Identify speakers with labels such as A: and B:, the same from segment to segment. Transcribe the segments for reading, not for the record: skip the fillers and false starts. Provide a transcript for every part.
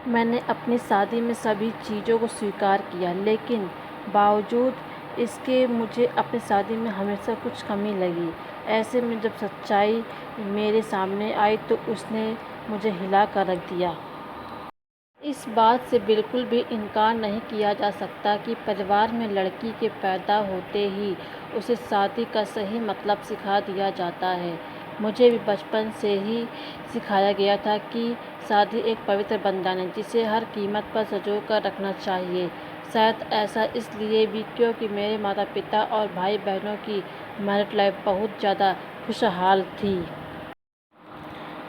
A: मैंने अपनी शादी में सभी चीज़ों को स्वीकार किया, लेकिन बावजूद इसके मुझे अपनी शादी में हमेशा कुछ कमी लगी। ऐसे में जब सच्चाई मेरे सामने आई तो उसने मुझे हिला कर रख दिया। इस बात से बिल्कुल भी इनकार नहीं किया जा सकता कि परिवार में लड़की के पैदा होते ही उसे शादी का सही मतलब सिखा दिया जाता है। मुझे भी बचपन से ही सिखाया गया था कि शादी एक पवित्र बंधन है जिसे हर कीमत पर सँजो कर रखना चाहिए। शायद ऐसा इसलिए भी क्योंकि मेरे माता-पिता और भाई-बहनों की मैरिड लाइफ बहुत ज़्यादा खुशहाल थी।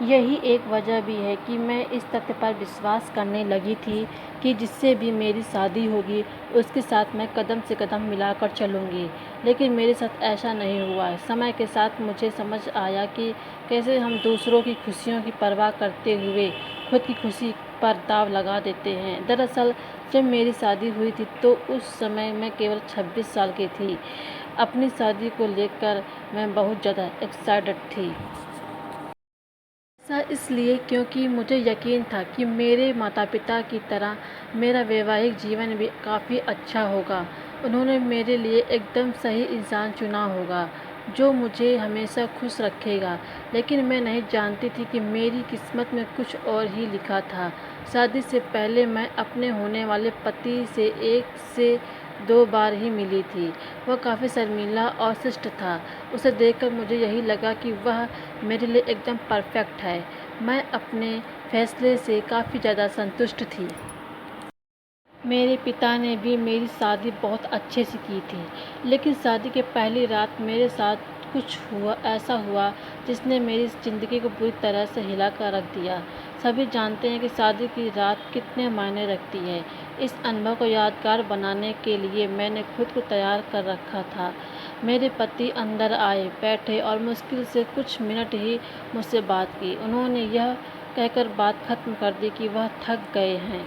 A: यही एक वजह भी है कि मैं इस तथ्य पर विश्वास करने लगी थी कि जिससे भी मेरी शादी होगी उसके साथ मैं कदम से कदम मिलाकर चलूँगी। लेकिन मेरे साथ ऐसा नहीं हुआ। समय के साथ मुझे समझ आया कि कैसे हम दूसरों की खुशियों की परवाह करते हुए खुद की खुशी पर दाँव लगा देते हैं। दरअसल जब मेरी शादी हुई थी तो उस समय मैं केवल 26 साल की थी। अपनी शादी को लेकर मैं बहुत ज़्यादा एक्साइटेड थी। ऐसा इसलिए क्योंकि मुझे यकीन था कि मेरे माता-पिता की तरह मेरा वैवाहिक जीवन भी काफ़ी अच्छा होगा। उन्होंने मेरे लिए एकदम सही इंसान चुना होगा, जो मुझे हमेशा खुश रखेगा। लेकिन मैं नहीं जानती थी कि मेरी किस्मत में कुछ और ही लिखा था। शादी से पहले मैं अपने होने वाले पति से 1 से 2 बार ही मिली थी। वह काफ़ी शर्मीला और शिष्ट था। उसे देखकर मुझे यही लगा कि वह मेरे लिए एकदम परफेक्ट है। मैं अपने फैसले से काफ़ी ज़्यादा संतुष्ट थी। मेरे पिता ने भी मेरी शादी बहुत अच्छे से की थी, लेकिन शादी के पहली रात मेरे साथ कुछ ऐसा हुआ जिसने मेरी ज़िंदगी को पूरी तरह से हिला कर रख दिया। सभी जानते हैं कि शादी की रात कितने मायने रखती है। इस अनुभव को यादगार बनाने के लिए मैंने खुद को तैयार कर रखा था। मेरे पति अंदर आए, बैठे और मुश्किल से कुछ मिनट ही मुझसे बात की। उन्होंने यह कहकर बात खत्म कर दी कि वह थक गए हैं।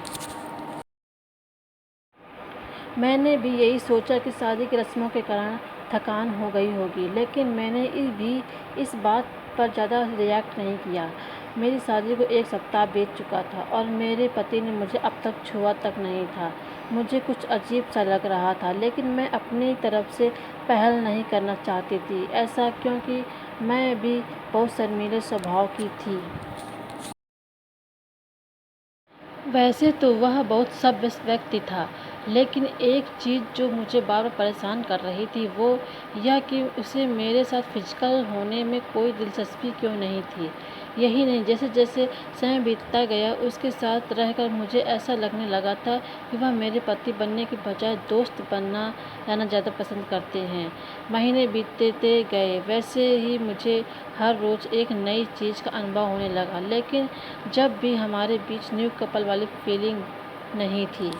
A: मैंने भी यही सोचा कि शादी की रस्मों के कारण थकान हो गई होगी, लेकिन मैंने इस बात पर ज़्यादा रिएक्ट नहीं किया। मेरी शादी को 1 सप्ताह बीत चुका था और मेरे पति ने मुझे अब तक छुआ तक नहीं था। मुझे कुछ अजीब सा लग रहा था, लेकिन मैं अपनी तरफ से पहल नहीं करना चाहती थी। ऐसा क्योंकि मैं भी बहुत शर्मीले स्वभाव की थी। वैसे तो वह बहुत सभ्य व्यक्ति था, लेकिन एक चीज़ जो मुझे बार-बार परेशान कर रही थी वो यह कि उसे मेरे साथ फिज़िकल होने में कोई दिलचस्पी क्यों नहीं थी। यही नहीं, जैसे-जैसे समय बीतता गया उसके साथ रहकर मुझे ऐसा लगने लगा था कि वह मेरे पति बनने की बजाय दोस्त बनना रहना ज़्यादा पसंद करते हैं। महीने बीतते गए, वैसे ही मुझे हर रोज़ एक नई चीज़ का अनुभव होने लगा, लेकिन जब भी हमारे बीच न्यू कपल वाली फीलिंग नहीं थी।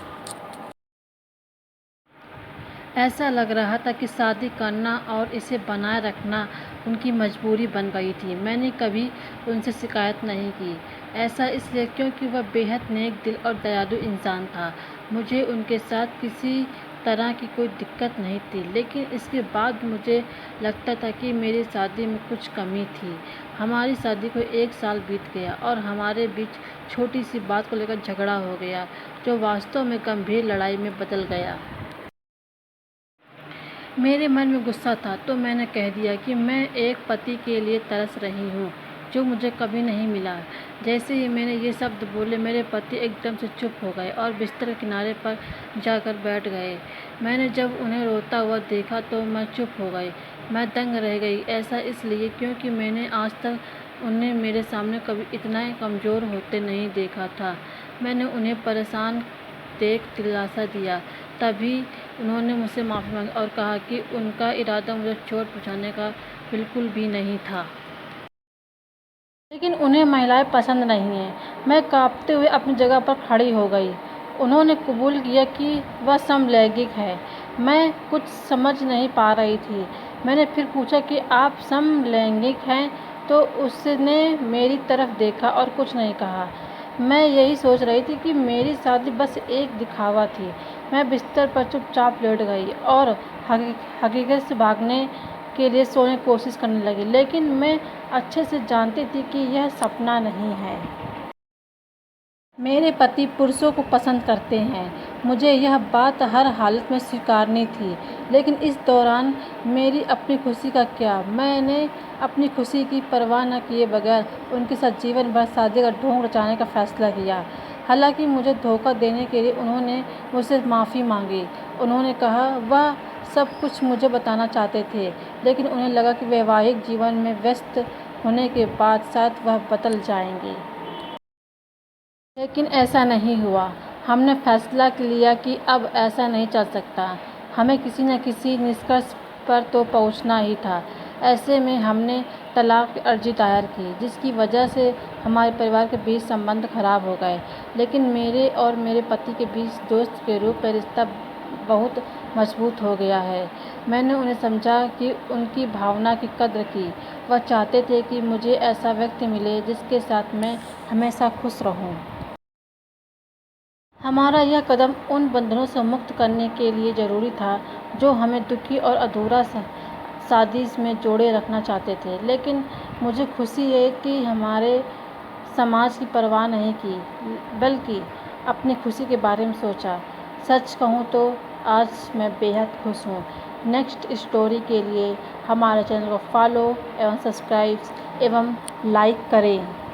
A: ऐसा लग रहा था कि शादी करना और इसे बनाए रखना उनकी मजबूरी बन गई थी। मैंने कभी उनसे शिकायत नहीं की। ऐसा इसलिए क्योंकि वह बेहद नेक दिल और दयालु इंसान था। मुझे उनके साथ किसी तरह की कोई दिक्कत नहीं थी, लेकिन इसके बाद मुझे लगता था कि मेरी शादी में कुछ कमी थी। हमारी शादी को 1 साल बीत गया और हमारे बीच छोटी-सी बात को लेकर झगड़ा हो गया, जो वास्तव में गंभीर लड़ाई में बदल गया। मेरे मन में गुस्सा था तो मैंने कह दिया कि मैं एक पति के लिए तरस रही हूँ, जो मुझे कभी नहीं मिला। जैसे ही मैंने ये शब्द बोले, मेरे पति एकदम से चुप हो गए और बिस्तर के किनारे पर जाकर बैठ गए। मैंने जब उन्हें रोता हुआ देखा तो मैं चुप हो गई। मैं दंग रह गई। ऐसा इसलिए क्योंकि मैंने आज तक उन्हें मेरे सामने कभी इतना कमज़ोर होते नहीं देखा था। मैंने उन्हें परेशान देख दिलासा दिया। तभी उन्होंने मुझसे माफ़ी मांगी और कहा कि उनका इरादा मुझे चोट पहुँचाने का बिल्कुल भी नहीं था। लेकिन उन्हें महिलाएं पसंद नहीं हैं। मैं काँपते हुए अपनी जगह पर खड़ी हो गई। उन्होंने कबूल किया कि वह समलैंगिक है। मैं कुछ समझ नहीं पा रही थी। मैंने फिर पूछा कि आप समलैंगिक हैं? तो उसने मेरी तरफ देखा और कुछ नहीं कहा। मैं यही सोच रही थी कि मेरी शादी बस एक दिखावा थी। मैं बिस्तर पर चुपचाप लेट गई और हकीकत से भागने के लिए सोने की कोशिश करने लगी, लेकिन मैं अच्छे से जानती थी कि यह सपना नहीं है। मेरे पति पुरुषों को पसंद करते हैं। मुझे यह बात हर हालत में स्वीकारनी थी, लेकिन इस दौरान मेरी अपनी खुशी का क्या? मैंने अपनी खुशी की परवाह न किए बगैर उनके साथ जीवन भर शादी का ढोंग रचाने का फैसला किया। हालांकि मुझे धोखा देने के लिए उन्होंने मुझसे माफ़ी मांगी। उन्होंने कहा वह सब कुछ मुझे बताना चाहते थे, लेकिन उन्हें लगा कि वैवाहिक जीवन में व्यस्त होने के बाद शायद वह बदल जाएंगे। लेकिन ऐसा नहीं हुआ। हमने फैसला लिया कि अब ऐसा नहीं चल सकता। हमें किसी न किसी निष्कर्ष पर तो पहुंचना ही था। ऐसे में हमने तलाक की अर्जी दायर की, जिसकी वजह से हमारे परिवार के बीच संबंध खराब हो गए। लेकिन मेरे और मेरे पति के बीच दोस्त के रूप में रिश्ता बहुत मजबूत हो गया है। मैंने उन्हें समझा कि उनकी भावना की कद्र की। वह चाहते थे कि मुझे ऐसा व्यक्ति मिले जिसके साथ मैं हमेशा खुश रहूं। हमारा यह कदम उन बंधनों से मुक्त करने के लिए ज़रूरी था जो हमें दुखी और अधूरा शादी में जोड़े रखना चाहते थे। लेकिन मुझे खुशी है कि हमारे समाज की परवाह नहीं की, बल्कि अपनी खुशी के बारे में सोचा। सच कहूँ तो आज मैं बेहद खुश हूँ। नेक्स्ट स्टोरी के लिए हमारे चैनल को फॉलो एवं सब्सक्राइब एवं लाइक करें।